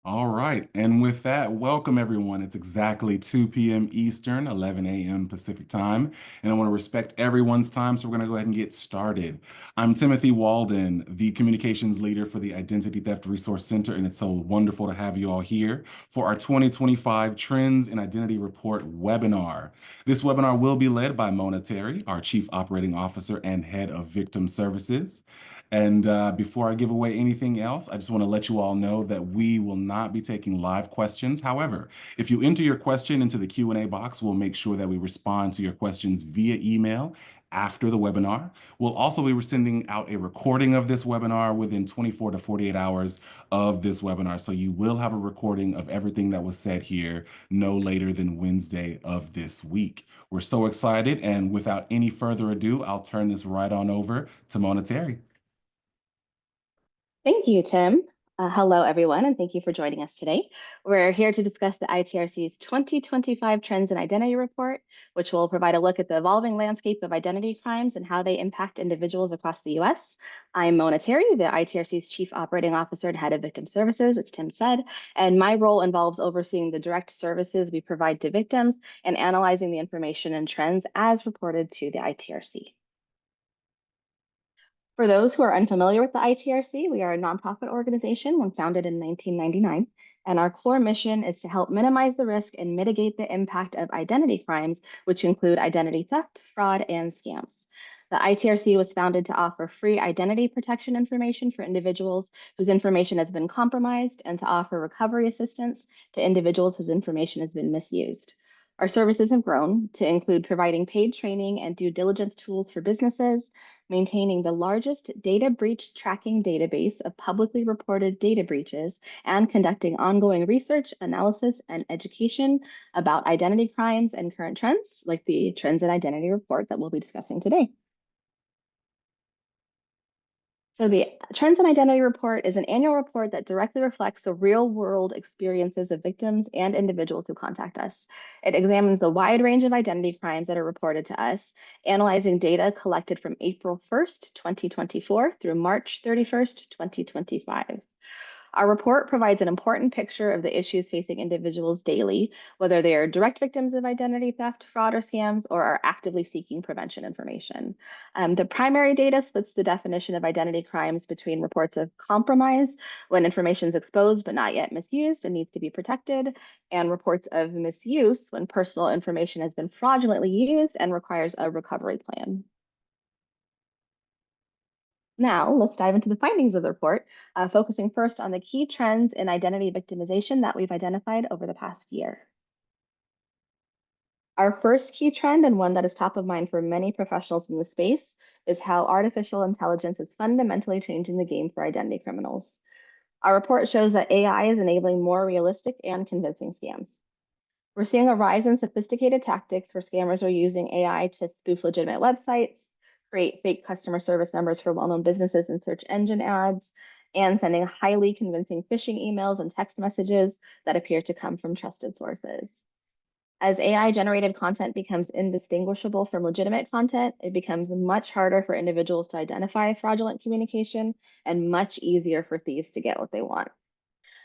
All right. And with that, welcome everyone. It's exactly 2 p.m. Eastern, 11 a.m. Pacific time. And I want to respect everyone's time. So we're going to go ahead and get started. I'm Timothy Walden, the communications leader for the Identity Theft Resource Center. And it's so wonderful to have you all here for our 2025 Trends in Identity Report webinar. This webinar will be led by Mona Terry, our Chief Operating Officer and Head of Victim Services. And before I give away anything else, I just want to let you all know that we will not be taking live questions. However, if you enter your question into the Q&A box, we'll make sure that we respond to your questions via email after the webinar. We'll also be sending out a recording of this webinar within 24 to 48 hours of this webinar. So you will have a recording of everything that was said here no later than Wednesday of this week. We're so excited. And without any further ado, I'll turn this right on over to Mona Terry. Thank you, Tim. Hello, everyone, and thank you for joining us today. We're here to discuss the ITRC's 2025 Trends and Identity Report, which will provide a look at the evolving landscape of identity crimes and how they impact individuals across the U.S. I'm Mona Terry, the ITRC's Chief Operating Officer and Head of Victim Services, as Tim said, and my role involves overseeing the direct services we provide to victims and analyzing the information and trends as reported to the ITRC. For those who are unfamiliar with the ITRC, we are a nonprofit organization when founded in 1999, and our core mission is to help minimize the risk and mitigate the impact of identity crimes, which include identity theft, fraud, and scams. The ITRC was founded to offer free identity protection information for individuals whose information has been compromised and to offer recovery assistance to individuals whose information has been misused. Our services have grown to include providing paid training and due diligence tools for businesses, maintaining the largest data breach tracking database of publicly reported data breaches, and conducting ongoing research, analysis, and education about identity crimes and current trends, like the Trends and Identity Report that we'll be discussing today. So the Trends and Identity Report is an annual report that directly reflects the real-world experiences of victims and individuals who contact us. It examines the wide range of identity crimes that are reported to us, analyzing data collected from April 1st, 2024 through March 31st, 2025. Our report provides an important picture of the issues facing individuals daily, whether they are direct victims of identity theft, fraud, or scams, or are actively seeking prevention information. The primary data splits the definition of identity crimes between reports of compromise, when information is exposed but not yet misused and needs to be protected, and reports of misuse, when personal information has been fraudulently used and requires a recovery plan. Now, let's dive into the findings of the report, focusing first on the key trends in identity victimization that we've identified over the past year. Our first key trend, and one that is top of mind for many professionals in the space, is how artificial intelligence is fundamentally changing the game for identity criminals. Our report shows that AI is enabling more realistic and convincing scams. We're seeing a rise in sophisticated tactics where scammers are using AI to spoof legitimate websites, create fake customer service numbers for well-known businesses in search engine ads, and sending highly convincing phishing emails and text messages that appear to come from trusted sources. As AI-generated content becomes indistinguishable from legitimate content, it becomes much harder for individuals to identify fraudulent communication and much easier for thieves to get what they want.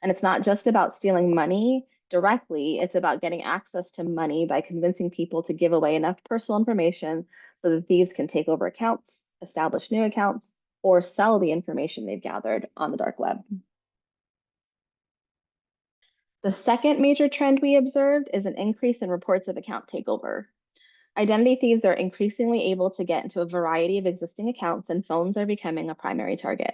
And it's not just about stealing money directly, it's about getting access to money by convincing people to give away enough personal information so that thieves can take over accounts, establish new accounts, or sell the information they've gathered on the dark web. The second major trend we observed is an increase in reports of account takeover. Identity thieves are increasingly able to get into a variety of existing accounts, and phones are becoming a primary target.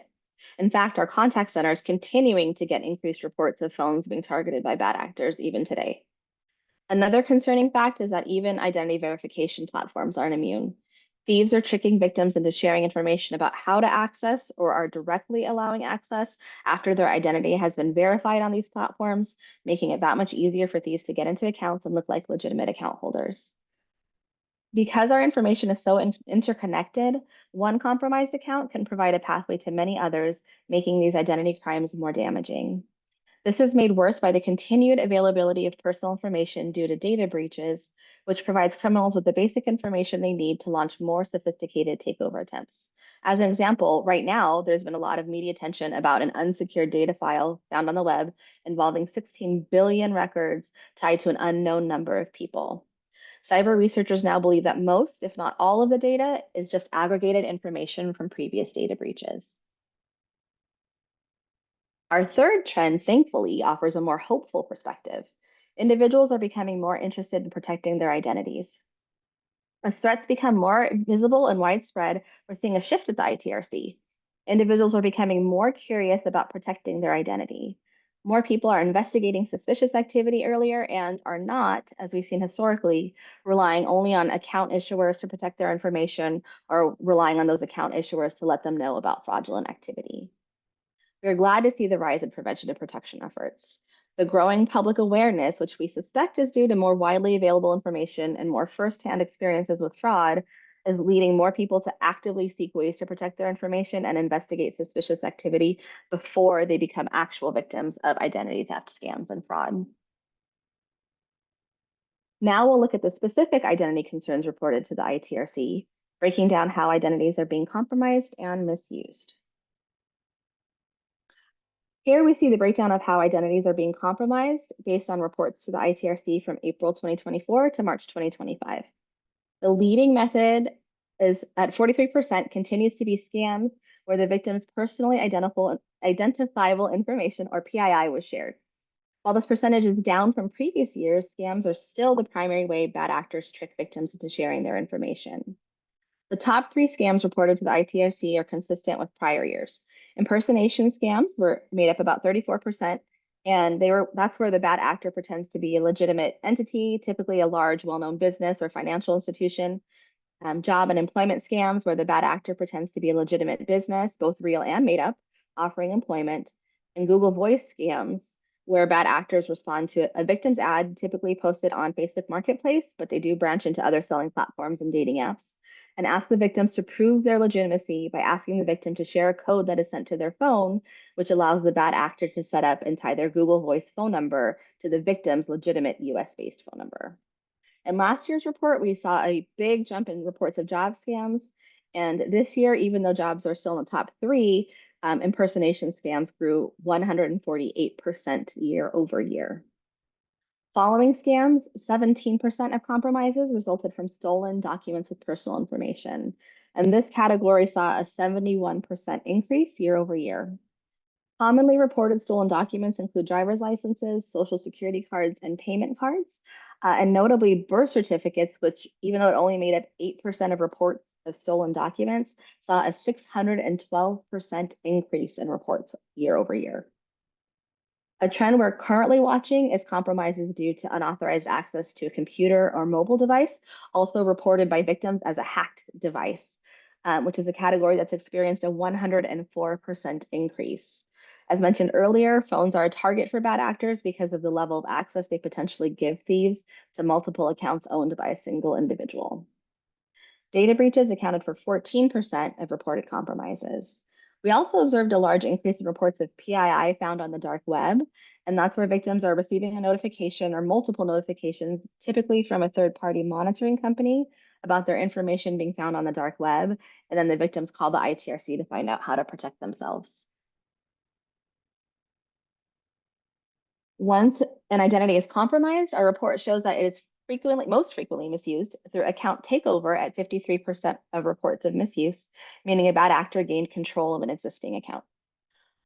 In fact, our contact center is continuing to get increased reports of phones being targeted by bad actors even today. Another concerning fact is that even identity verification platforms aren't immune. Thieves are tricking victims into sharing information about how to access or are directly allowing access after their identity has been verified on these platforms, making it that much easier for thieves to get into accounts and look like legitimate account holders. Because our information is so interconnected, one compromised account can provide a pathway to many others, making these identity crimes more damaging. This is made worse by the continued availability of personal information due to data breaches, which provides criminals with the basic information they need to launch more sophisticated takeover attempts. As an example, right now, there's been a lot of media attention about an unsecured data file found on the web involving 16 billion records tied to an unknown number of people. Cyber researchers now believe that most, if not all, of the data is just aggregated information from previous data breaches. Our third trend, thankfully, offers a more hopeful perspective. Individuals are becoming more interested in protecting their identities. As threats become more visible and widespread, we're seeing a shift at the ITRC. Individuals are becoming more curious about protecting their identity. More people are investigating suspicious activity earlier and are not, as we've seen historically, relying only on account issuers to protect their information or relying on those account issuers to let them know about fraudulent activity. We are glad to see the rise in prevention and protection efforts. The growing public awareness, which we suspect is due to more widely available information and more firsthand experiences with fraud, is leading more people to actively seek ways to protect their information and investigate suspicious activity before they become actual victims of identity theft scams and fraud. Now we'll look at the specific identity concerns reported to the ITRC, breaking down how identities are being compromised and misused. Here we see the breakdown of how identities are being compromised based on reports to the ITRC from April 2024 to March 2025. The leading method is at 43% continues to be scams where the victim's personally identifiable information or PII was shared. While this percentage is down from previous years, scams are still the primary way bad actors trick victims into sharing their information. The top three scams reported to the ITRC are consistent with prior years. Impersonation scams were made up about 34%, and that's where the bad actor pretends to be a legitimate entity, typically a large, well-known business or financial institution. Job and employment scams, where the bad actor pretends to be a legitimate business, both real and made up, offering employment. And Google Voice scams, where bad actors respond to a victim's ad typically posted on Facebook Marketplace, but they do branch into other selling platforms and dating apps, and ask the victims to prove their legitimacy by asking the victim to share a code that is sent to their phone, which allows the bad actor to set up and tie their Google Voice phone number to the victim's legitimate US-based phone number. In last year's report, we saw a big jump in reports of job scams. And this year, even though jobs are still in the top three, impersonation scams grew 148% year over year. Following scams, 17% of compromises resulted from stolen documents with personal information. And this category saw a 71% increase year over year. Commonly reported stolen documents include driver's licenses, social security cards, and payment cards, and notably birth certificates, which, even though it only made up 8% of reports of stolen documents, saw a 612% increase in reports year over year. A trend we're currently watching is compromises due to unauthorized access to a computer or mobile device, also reported by victims as a hacked device, which is a category that's experienced a 104% increase. As mentioned earlier, phones are a target for bad actors because of the level of access they potentially give thieves to multiple accounts owned by a single individual. Data breaches accounted for 14% of reported compromises. We also observed a large increase in reports of PII found on the dark web, and that's where victims are receiving a notification or multiple notifications, typically from a third-party monitoring company, about their information being found on the dark web, and then the victims call the ITRC to find out how to protect themselves. Once an identity is compromised, our report shows that it is most frequently misused through account takeover at 53% of reports of misuse, meaning a bad actor gained control of an existing account.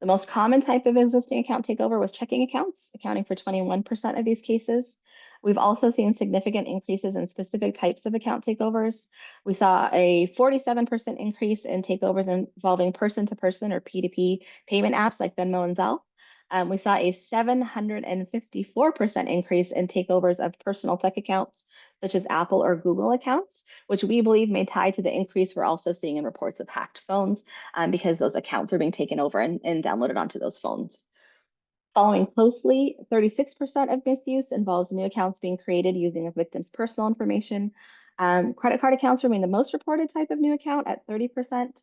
The most common type of existing account takeover was checking accounts, accounting for 21% of these cases. We've also seen significant increases in specific types of account takeovers. We saw a 47% increase in takeovers involving person-to-person or P2P payment apps like Venmo and Zelle. We saw a 754% increase in takeovers of personal tech accounts, such as Apple or Google accounts, which we believe may tie to the increase we're also seeing in reports of hacked phones, because those accounts are being taken over and downloaded onto those phones. Following closely, 36% of misuse involves new accounts being created using a victim's personal information. Credit card accounts remain the most reported type of new account at 30%.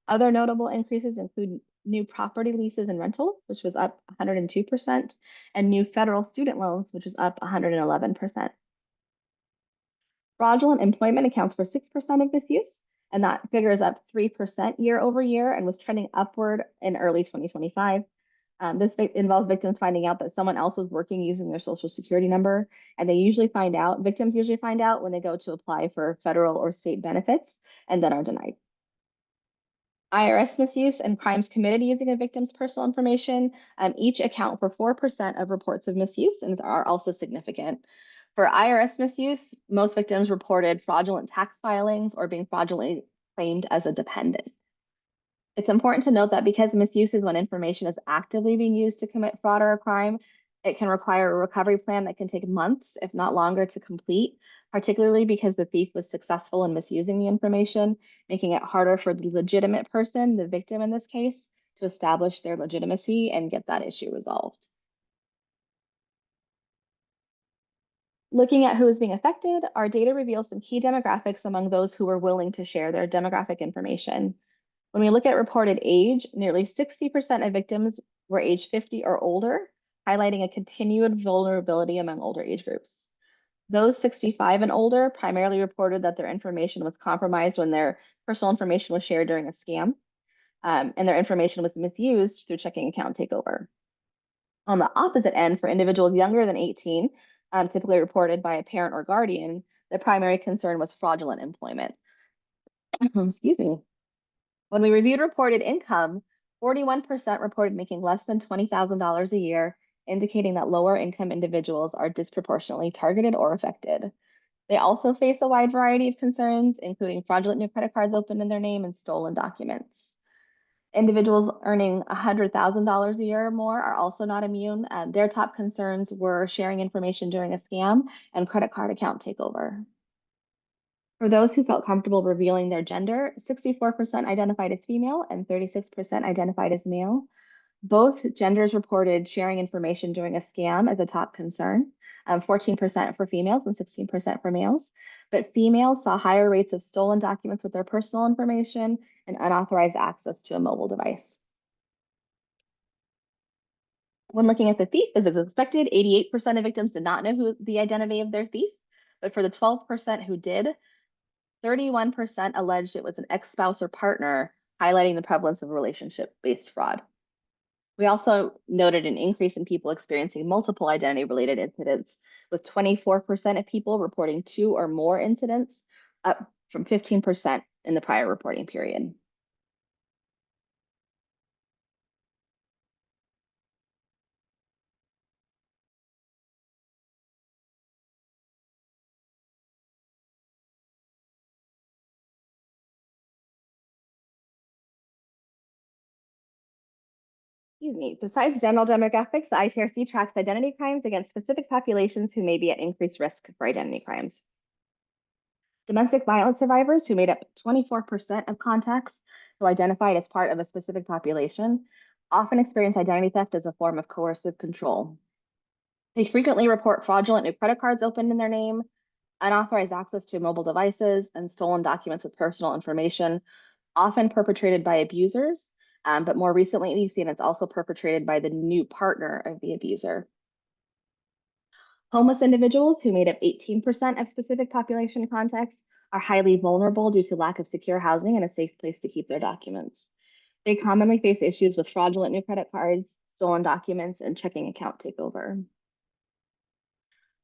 Other notable increases include new property leases and rentals, which was up 102%, and new federal student loans, which was up 111%. Fraudulent employment accounts for 6% of misuse, and that figure is up 3% year over year and was trending upward in early 2025. This involves victims finding out that someone else was working using their social security number, and victims usually find out when they go to apply for federal or state benefits and then are denied. IRS misuse and crimes committed using a victim's personal information each account for 4% of reports of misuse and are also significant. For IRS misuse, most victims reported fraudulent tax filings or being fraudulently claimed as a dependent. It's important to note that because misuse is when information is actively being used to commit fraud or a crime, it can require a recovery plan that can take months, if not longer, to complete, particularly because the thief was successful in misusing the information, making it harder for the legitimate person, the victim in this case, to establish their legitimacy and get that issue resolved. Looking at who is being affected, our data reveals some key demographics among those who were willing to share their demographic information. When we look at reported age, nearly 60% of victims were age 50 or older, highlighting a continued vulnerability among older age groups. Those 65 and older primarily reported that their information was compromised when their personal information was shared during a scam, and their information was misused through checking account takeover. On the opposite end, for individuals younger than 18, typically reported by a parent or guardian, the primary concern was fraudulent employment. Excuse me. When we reviewed reported income, 41% reported making less than $20,000 a year, indicating that lower income individuals are disproportionately targeted or affected. They also face a wide variety of concerns, including fraudulent new credit cards opened in their name and stolen documents. Individuals earning $100,000 a year or more are also not immune. Their top concerns were sharing information during a scam and credit card account takeover. For those who felt comfortable revealing their gender, 64% identified as female and 36% identified as male. Both genders reported sharing information during a scam as a top concern, 14% for females and 16% for males. But females saw higher rates of stolen documents with their personal information and unauthorized access to a mobile device. When looking at the thief, as expected, 88% of victims did not know who the identity of their thief. But for the 12% who did, 31% alleged it was an ex-spouse or partner, highlighting the prevalence of relationship-based fraud. We also noted an increase in people experiencing multiple identity-related incidents, with 24% of people reporting 2 or more incidents, up from 15% in the prior reporting period. Excuse me. Besides general demographics, the ITRC tracks identity crimes against specific populations who may be at increased risk for identity crimes. Domestic violence survivors, who made up 24% of contacts who identified as part of a specific population, often experience identity theft as a form of coercive control. They frequently report fraudulent new credit cards opened in their name, unauthorized access to mobile devices, and stolen documents with personal information, often perpetrated by abusers. But more recently, we've seen it's also perpetrated by the new partner of the abuser. Homeless individuals, who made up 18% of specific population contacts, are highly vulnerable due to lack of secure housing and a safe place to keep their documents. They commonly face issues with fraudulent new credit cards, stolen documents, and checking account takeover.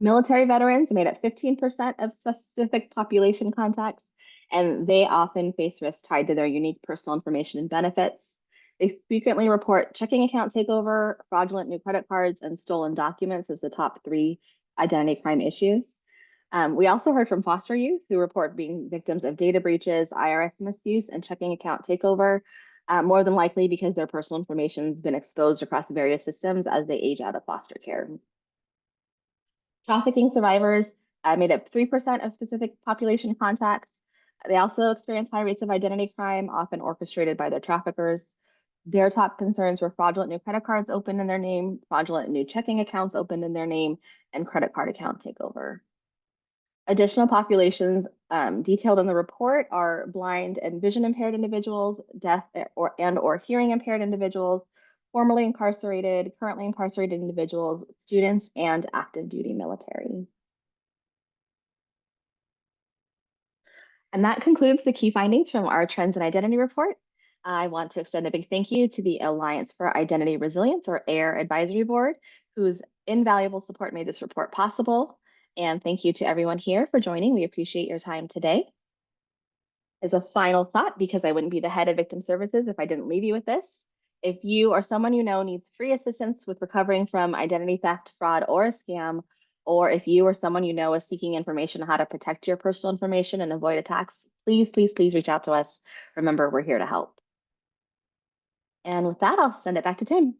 Military veterans made up 15% of specific population contacts, and they often face risks tied to their unique personal information and benefits. They frequently report checking account takeover, fraudulent new credit cards, and stolen documents as the top 3 identity crime issues. We also heard from foster youth who report being victims of data breaches, IRS misuse, and checking account takeover, more than likely because their personal information has been exposed across various systems as they age out of foster care. Trafficking survivors made up 3% of specific population contacts. They also experience high rates of identity crime, often orchestrated by their traffickers. Their top concerns were fraudulent new credit cards opened in their name, fraudulent new checking accounts opened in their name, and credit card account takeover. Additional populations detailed in the report are blind and vision impaired individuals, deaf or hearing impaired individuals, formerly incarcerated, currently incarcerated individuals, students, and active duty military. And that concludes the key findings from our Trends in Identity report. I want to extend a big thank you to the Alliance for Identity Resilience, or AIR Advisory Board, whose invaluable support made this report possible. And thank you to everyone here for joining. We appreciate your time today. As a final thought, because I wouldn't be the head of victim services if I didn't leave you with this. If you or someone you know needs free assistance with recovering from identity theft, fraud, or a scam, or if you or someone you know is seeking information on how to protect your personal information and avoid attacks, please, please, please reach out to us. Remember, we're here to help. And with that, I'll send it back to Tim.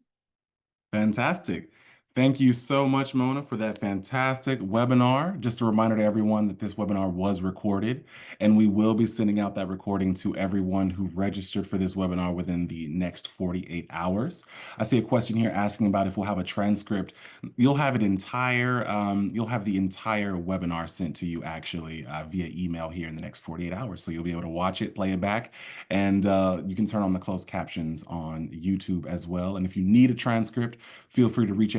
Fantastic. Thank you so much, Mona, for that fantastic webinar. Just a reminder to everyone that this webinar was recorded, and we will be sending out that recording to everyone who registered for this webinar within the next 48 hours. I see a question here asking about if we'll have a transcript. You'll have you'll have the entire webinar sent to you actually via email here in the next 48 hours. So you'll be able to watch it, play it back, and you can turn on the closed captions on YouTube as well. And if you need a transcript, feel free to reach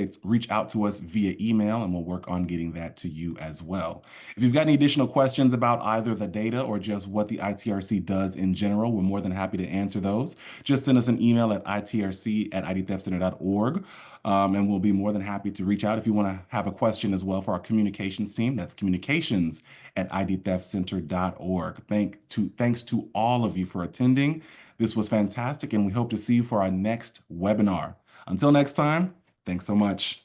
out to us via email, and we'll work on getting that to you as well. If you've got any additional questions about either the data or just what the ITRC does in general, we're more than happy to answer those. Just send us an email at itrc@idtheftcenter.org. And we'll be more than happy to reach out if you want to have a question as well for our communications team. That's communications@idtheftcenter.org. Thanks to all of you for attending. This was fantastic, and we hope to see you for our next webinar. Until next time, thanks so much.